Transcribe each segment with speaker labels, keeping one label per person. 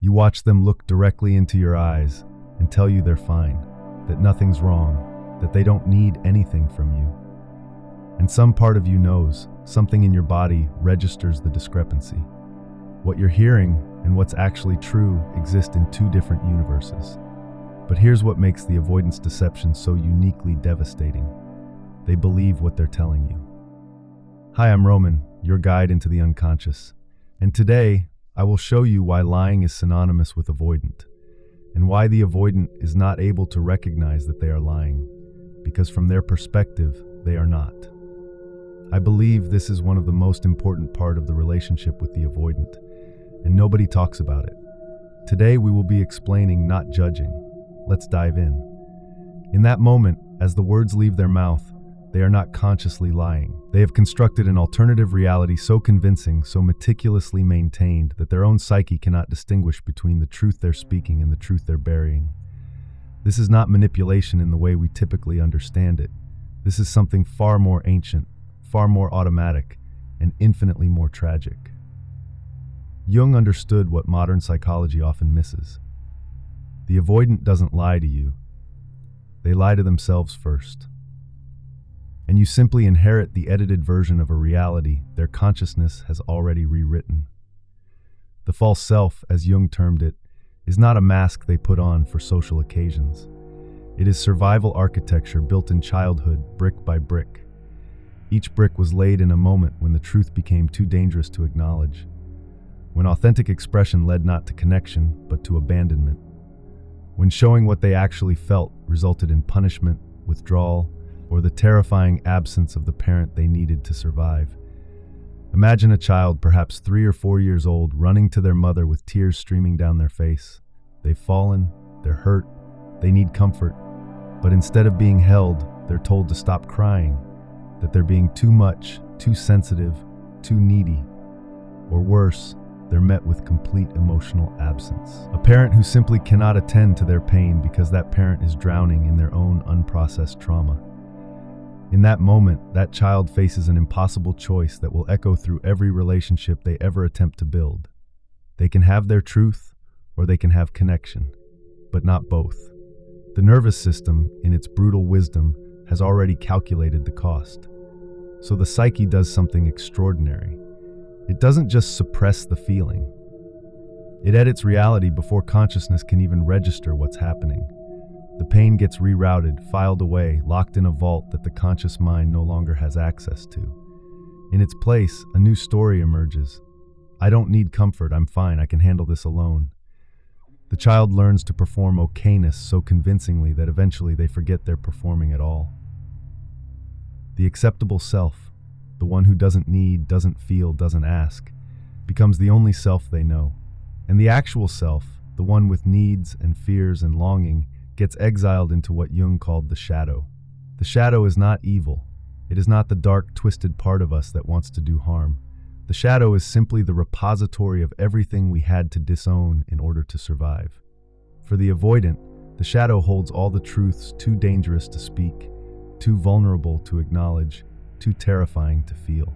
Speaker 1: You watch them look directly into your eyes and tell you they're fine, that nothing's wrong, that they don't need anything from you. And some part of you knows, something in your body registers the discrepancy. What you're hearing and what's actually true exist in two different universes. But here's what makes the avoidance deception so uniquely devastating. They believe what they're telling you. Hi, I'm Roman, your guide into the unconscious. And today, I will show you why lying is synonymous with avoidant, and why the avoidant is not able to recognize that they are lying, because from their perspective, they are not. I believe this is one of the most important part of the relationship with the avoidant, and nobody talks about it. Today we will be explaining, not judging. Let's dive in. In that moment, as the words leave their mouth, they are not consciously lying. They have constructed an alternative reality so convincing, so meticulously maintained, that their own psyche cannot distinguish between the truth they're speaking and the truth they're burying. This is not manipulation in the way we typically understand it. This is something far more ancient, far more automatic, and infinitely more tragic. Jung understood what modern psychology often misses. The avoidant doesn't lie to you. They lie to themselves first. And you simply inherit the edited version of a reality their consciousness has already rewritten. The false self, as Jung termed it, is not a mask they put on for social occasions. It is survival architecture built in childhood, brick by brick. Each brick was laid in a moment when the truth became too dangerous to acknowledge, when authentic expression led not to connection, but to abandonment, when showing what they actually felt resulted in punishment, withdrawal, or the terrifying absence of the parent they needed to survive. Imagine a child, perhaps 3 or 4 years old, running to their mother with tears streaming down their face. They've fallen, they're hurt, they need comfort, but instead of being held, they're told to stop crying, that they're being too much, too sensitive, too needy. Or worse, they're met with complete emotional absence. A parent who simply cannot attend to their pain because that parent is drowning in their own unprocessed trauma. In that moment, that child faces an impossible choice that will echo through every relationship they ever attempt to build. They can have their truth, or they can have connection, but not both. The nervous system, in its brutal wisdom, has already calculated the cost. So the psyche does something extraordinary. It doesn't just suppress the feeling. It edits reality before consciousness can even register what's happening. The pain gets rerouted, filed away, locked in a vault that the conscious mind no longer has access to. In its place, a new story emerges. I don't need comfort, I'm fine, I can handle this alone. The child learns to perform okayness so convincingly that eventually they forget they're performing at all. The acceptable self, the one who doesn't need, doesn't feel, doesn't ask, becomes the only self they know. And the actual self, the one with needs and fears and longing, gets exiled into what Jung called the shadow. The shadow is not evil. It is not the dark, twisted part of us that wants to do harm. The shadow is simply the repository of everything we had to disown in order to survive. For the avoidant, the shadow holds all the truths too dangerous to speak, too vulnerable to acknowledge, too terrifying to feel.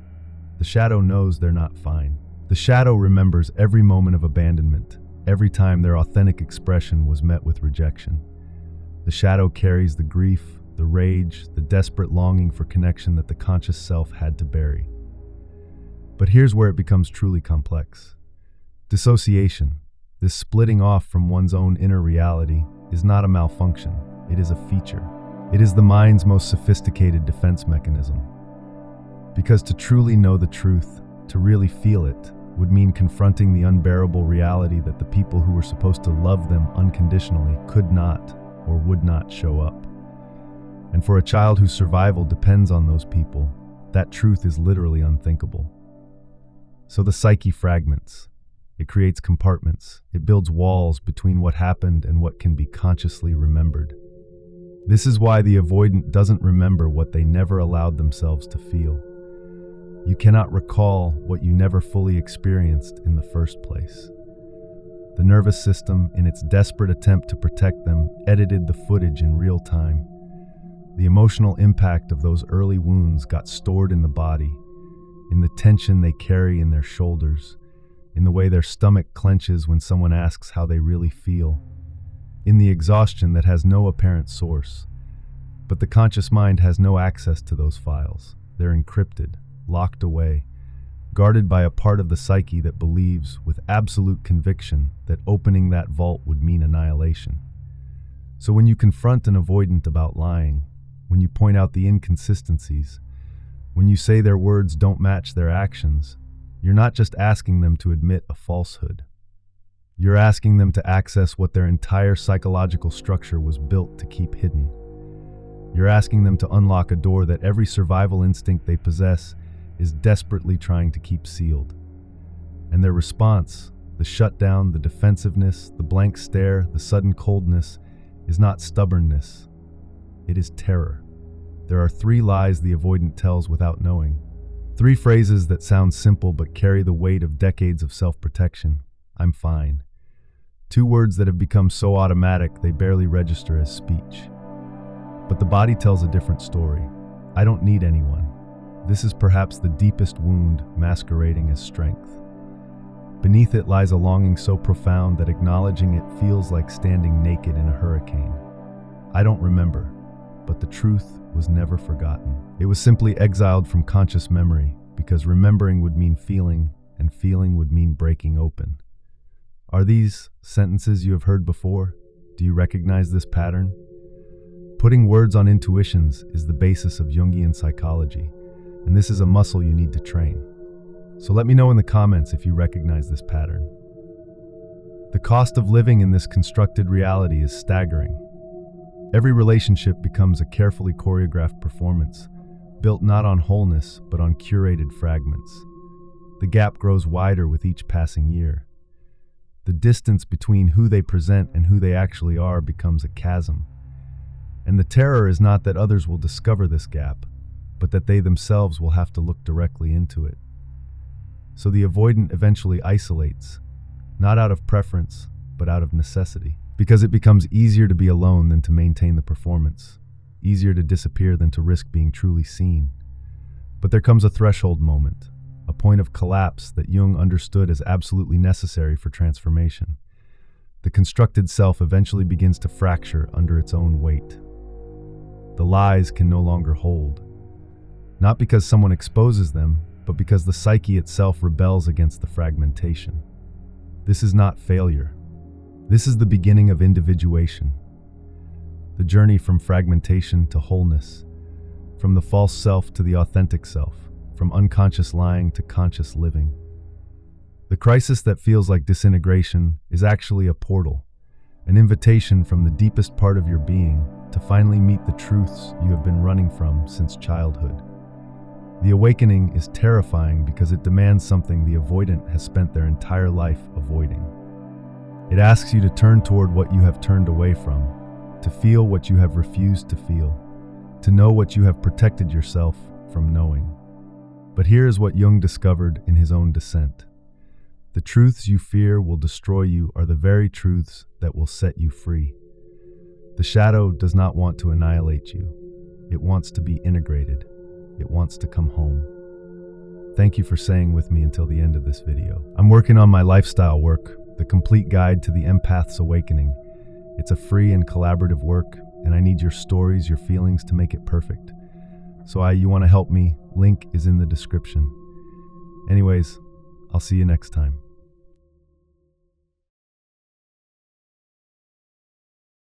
Speaker 1: The shadow knows they're not fine. The shadow remembers every moment of abandonment, every time their authentic expression was met with rejection. The shadow carries the grief, the rage, the desperate longing for connection that the conscious self had to bury. But here's where it becomes truly complex. Dissociation, this splitting off from one's own inner reality, is not a malfunction, it is a feature. It is the mind's most sophisticated defense mechanism. Because to truly know the truth, to really feel it, would mean confronting the unbearable reality that the people who were supposed to love them unconditionally could not or would not show up. And for a child whose survival depends on those people, that truth is literally unthinkable. So the psyche fragments. It creates compartments. It builds walls between what happened and what can be consciously remembered. This is why the avoidant doesn't remember what they never allowed themselves to feel. You cannot recall what you never fully experienced in the first place. The nervous system, in its desperate attempt to protect them, edited the footage in real time. The emotional impact of those early wounds got stored in the body, in the tension they carry in their shoulders, in the way their stomach clenches when someone asks how they really feel, in the exhaustion that has no apparent source. But the conscious mind has no access to those files. They're encrypted, locked away, guarded by a part of the psyche that believes with absolute conviction that opening that vault would mean annihilation. So when you confront an avoidant about lying, when you point out the inconsistencies, when you say their words don't match their actions, you're not just asking them to admit a falsehood. You're asking them to access what their entire psychological structure was built to keep hidden. You're asking them to unlock a door that every survival instinct they possess is desperately trying to keep sealed. And their response, the shutdown, the defensiveness, the blank stare, the sudden coldness, is not stubbornness. It is terror. There are 3 lies the avoidant tells without knowing. 3 phrases that sound simple but carry the weight of decades of self-protection. I'm fine. 2 words that have become so automatic they barely register as speech. But the body tells a different story. I don't need anyone. This is perhaps the deepest wound masquerading as strength. Beneath it lies a longing so profound that acknowledging it feels like standing naked in a hurricane. I don't remember, but the truth was never forgotten. It was simply exiled from conscious memory because remembering would mean feeling, and feeling would mean breaking open. Are these sentences you have heard before? Do you recognize this pattern? Putting words on intuitions is the basis of Jungian psychology, and this is a muscle you need to train. So let me know in the comments if you recognize this pattern. The cost of living in this constructed reality is staggering. Every relationship becomes a carefully choreographed performance, built not on wholeness, but on curated fragments. The gap grows wider with each passing year. The distance between who they present and who they actually are becomes a chasm. And the terror is not that others will discover this gap, but that they themselves will have to look directly into it. So the avoidant eventually isolates, not out of preference, but out of necessity, because it becomes easier to be alone than to maintain the performance, easier to disappear than to risk being truly seen. But there comes a threshold moment, a point of collapse that Jung understood as absolutely necessary for transformation. The constructed self eventually begins to fracture under its own weight. The lies can no longer hold, not because someone exposes them, but because the psyche itself rebels against the fragmentation. This is not failure. This is the beginning of individuation, the journey from fragmentation to wholeness, from the false self to the authentic self, from unconscious lying to conscious living. The crisis that feels like disintegration is actually a portal, an invitation from the deepest part of your being to finally meet the truths you have been running from since childhood. The awakening is terrifying because it demands something the avoidant has spent their entire life avoiding. It asks you to turn toward what you have turned away from, to feel what you have refused to feel, to know what you have protected yourself from knowing. But here is what Jung discovered in his own descent. The truths you fear will destroy you are the very truths that will set you free. The shadow does not want to annihilate you. It wants to be integrated. It wants to come home. Thank you for staying with me until the end of this video. I'm working on my lifestyle work, the complete guide to the empath's awakening. It's a free and collaborative work, and I need your stories, your feelings to make it perfect. So you want to help me? Link is in the description. Anyways, I'll see you next time.